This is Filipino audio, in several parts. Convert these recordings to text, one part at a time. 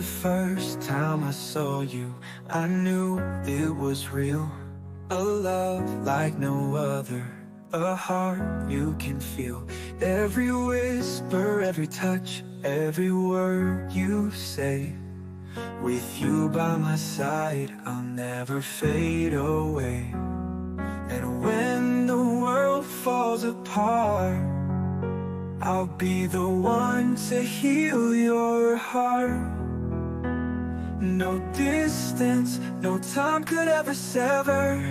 first time I saw you, I knew it was real. A love like no other, a heart you can feel. Every whisper, every touch, every word you say. With you by my side, I'll never fade away. And when the world falls apart, I'll be the one to heal your heart. No distance, no time could ever sever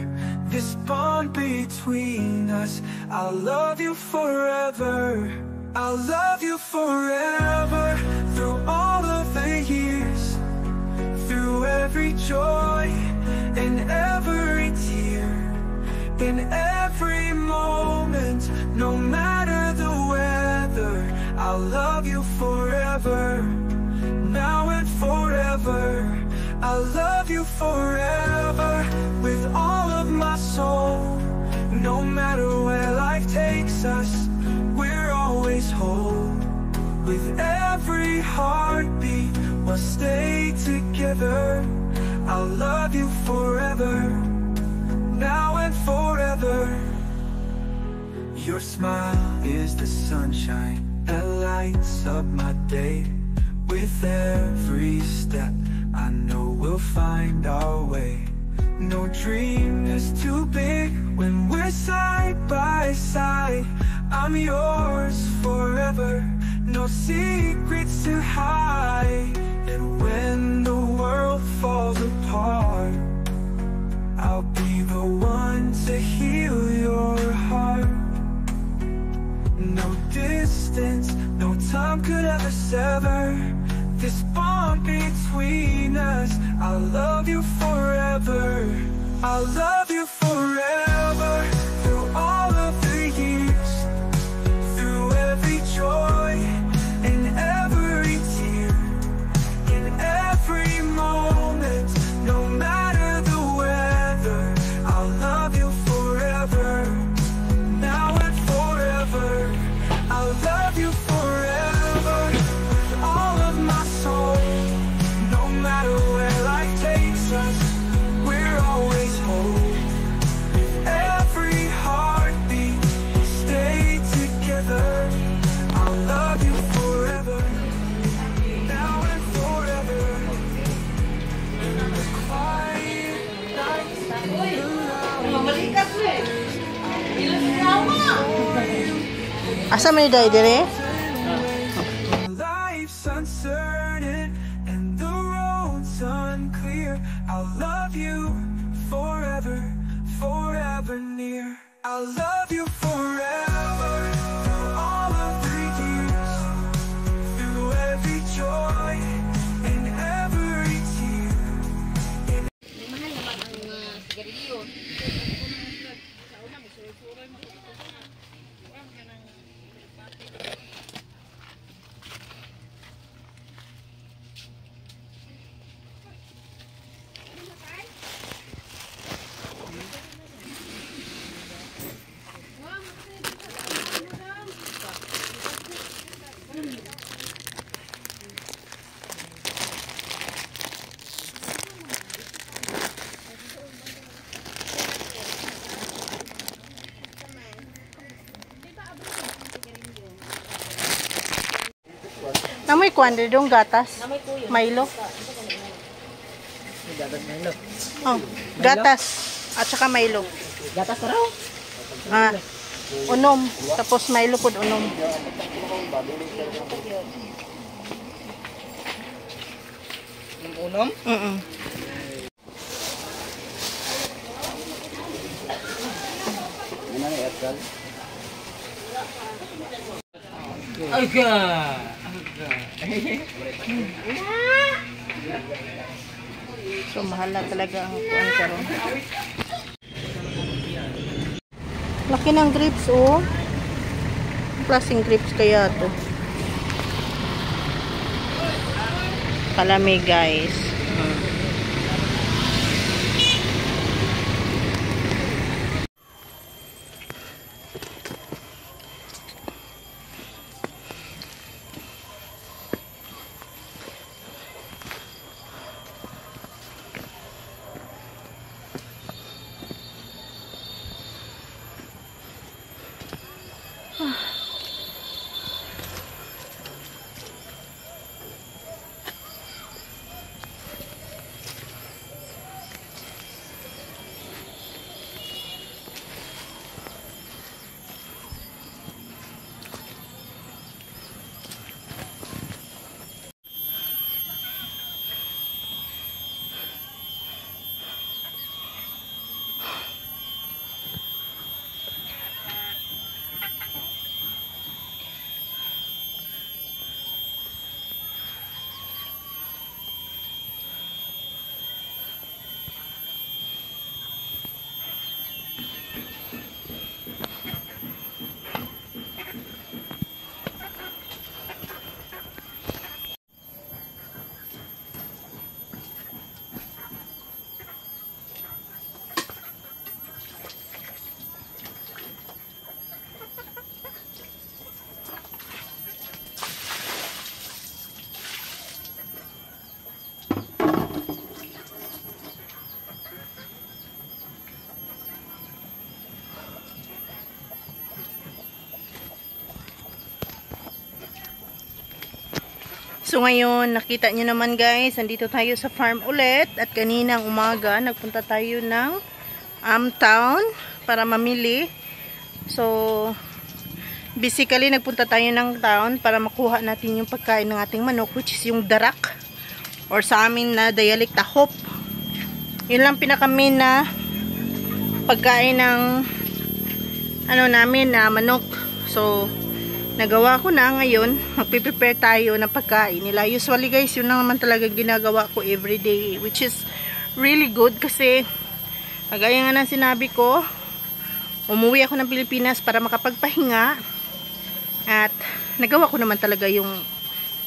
this bond between us. I'll love you forever, I'll love you forever. Through all of the years, through every joy and every tear, in every moment, no matter the weather, I'll love you forever, now and forever. I'll love you forever, with all of my soul. No matter where life takes us, we're always whole. With every heartbeat, we'll stay together. I'll love you forever, now and forever. Your smile is the sunshine that lights up my day. With every step, I know we'll find our way. No dream is too big when we're side by side. I'm yours forever, no secrets to hide. And when the world falls apart, I'll be the one to heal your heart. No distance, no time could ever sever this bond between us. I'll love you forever, I'll love you forever. Through all of the years, through every joy and every tear, in every moment, no matter the weather, I'll love you forever, now and forever. I'll love you forever, with all of my soul. No matter where life takes us, we're always whole. With every heartbeat, we'll stay together. I'll love you forever, now and forever. In the quiet nights, asa man day dire? Life's uncertain and the road's unclear. I'll love you forever, forever near. I'll love you forever, through all of the years, through every joy and every tear. Namoy kuan dong gatas. Milo. Gatas Milo. Oh, gatas at saka Milo. Gatas raw. Ah, unom. Tapos Milo pud unom. Unom? Ano ni Edgar? Aga. So mahal na talaga ang kuan karon. Laki ng grapes oh. Klaseng grapes kaya to. Kalami guys. So ngayon, nakita nyo naman guys, andito tayo sa farm ulit. At kaninang umaga, nagpunta tayo ng town para mamili. So, basically, nagpunta tayo ng town para makuha natin yung pagkain ng ating manok, which is yung darak. Or sa amin na dialect, tahop. Yun lang pinakami na pagkain ng namin na manok. So, nagawa ko na ngayon. Magpiprepare tayo ng pagkain nila. Usually guys, yun lang naman talaga ginagawa ko everyday. Which is really good kasi kagaya nga ng sinabi ko, umuwi ako ng Pilipinas para makapagpahinga. At nagawa ko naman talaga yung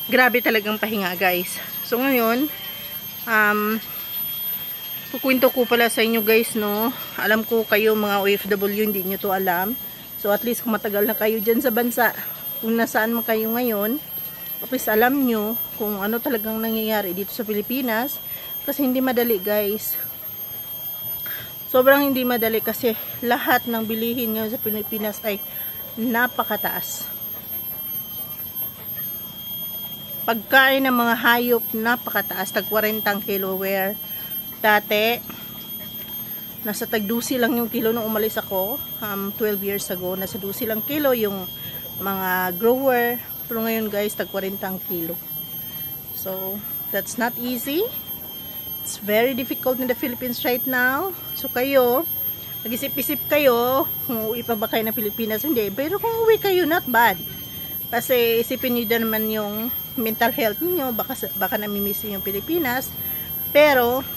grabe talagang pahinga guys. So ngayon, kukwento ko pala sa inyo guys, no. Alam ko kayo mga OFW, hindi nyo to alam. So at least kung matagal na kayo dyan sa bansa, kung nasaan man kayo ngayon, at least alam nyo kung ano talagang nangyayari dito sa Pilipinas. Kasi hindi madali guys. Sobrang hindi madali kasi lahat ng bilihin nyo sa Pilipinas ay napakataas. Pagkain ng mga hayop, napakataas. Tag 40 kilo where dati nasa tagdusi lang yung kilo nung umalis ako 12 years ago. Nasa dusi lang kilo yung mga grower, pero ngayon guys tag 40 kilo. So that's not easy. It's very difficult in the Philippines right now. So kayo, nag-isip-isip kayo kung uwi pa ba kayo ng Pilipinas, hindi. Pero kung uwi kayo, not bad. Kasi isipin nyo din naman yung mental health niyo, baka namimiss yung Pilipinas. Pero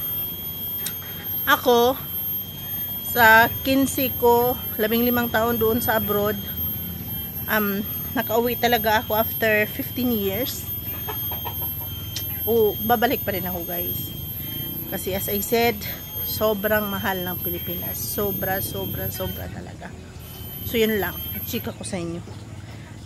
ako sa 15 ko, 15 taon doon sa abroad, nakauwi talaga ako after 15 years. Babalik pa rin ako guys. Kasi as I said, sobrang mahal ng Pilipinas. Sobra talaga. So yun lang, chika ko sa inyo.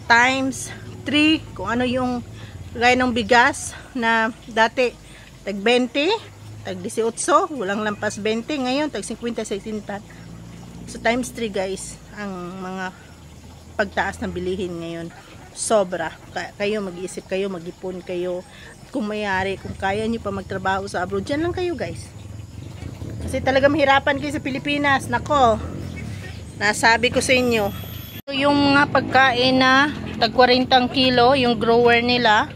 Times 3, kung ano yung gaya ng bigas na dati tag 20, tag 18, walang lampas 20, ngayon tag 50, 60. So times 3 guys, ang mga pagtaas ng bilihin ngayon. Sobra. Kayo mag-iisip kayo, mag-ipon kayo. Kung mayari, kung kaya nyo pa magtrabaho sa abroad, dyan lang kayo guys. Kasi talaga mahirapan kayo sa Pilipinas. Nako, nasabi ko sa inyo. Yung mga pagkain na tag 40 kilo, yung grower nila.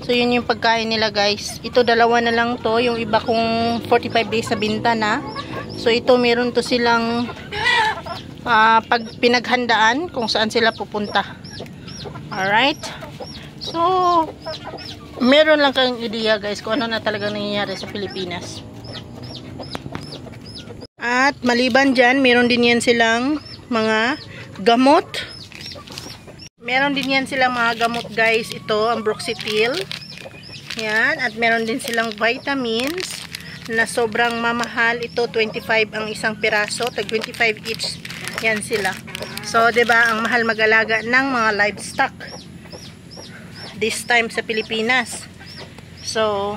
So yun yung pagkain nila guys. Ito dalawa na lang to. Yung iba kung 45 days sa binta na. So ito meron to silang pag pinaghandaan kung saan sila pupunta. Alright. So meron lang kayong ideya guys kung ano na talagang nangyayari sa Pilipinas. At maliban dyan, meron din yan silang mga gamot. Meron din yan silang mga gamot guys. Ito, ang Broxetil. Yan. At meron din silang vitamins na sobrang mamahal. Ito, 25 ang isang piraso. Tag 25 each. Yan sila. So, 'di ba, ang mahal mag-alaga ng mga livestock this time sa Pilipinas. So,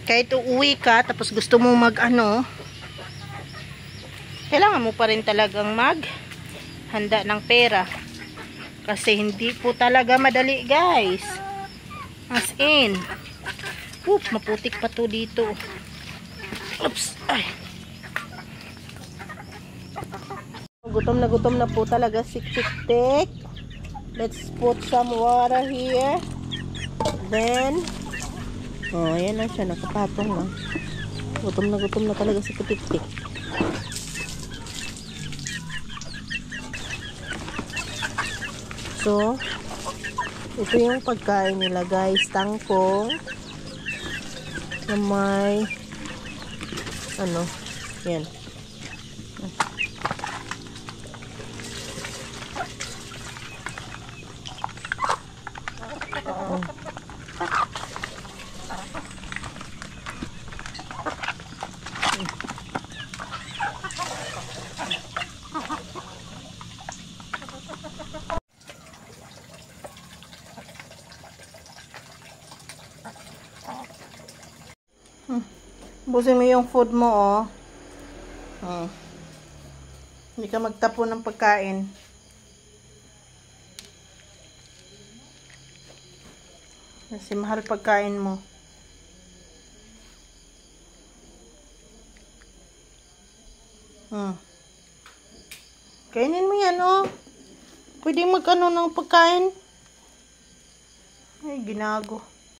kahit uuwi ka, tapos gusto mo kailangan mo pa rin talagang maghanda ng pera. Kasi hindi po talaga madali guys. As in. Maputik pa to dito. Oops. Ay. Gutom na po talaga si Tik-Tik. Let's put some water here. Then, ayan na siya, nakapatong na. Gutom na talaga si Tik-Tik. So, ito yung pagkain nila guys. Tangkong na may yan. Busin mo yung food mo, Hindi ka magtapon ng pagkain. Kasi mahal pagkain mo. Kainin mo yan, oh. Pwede mag-ano ng pagkain. Ay, ginago.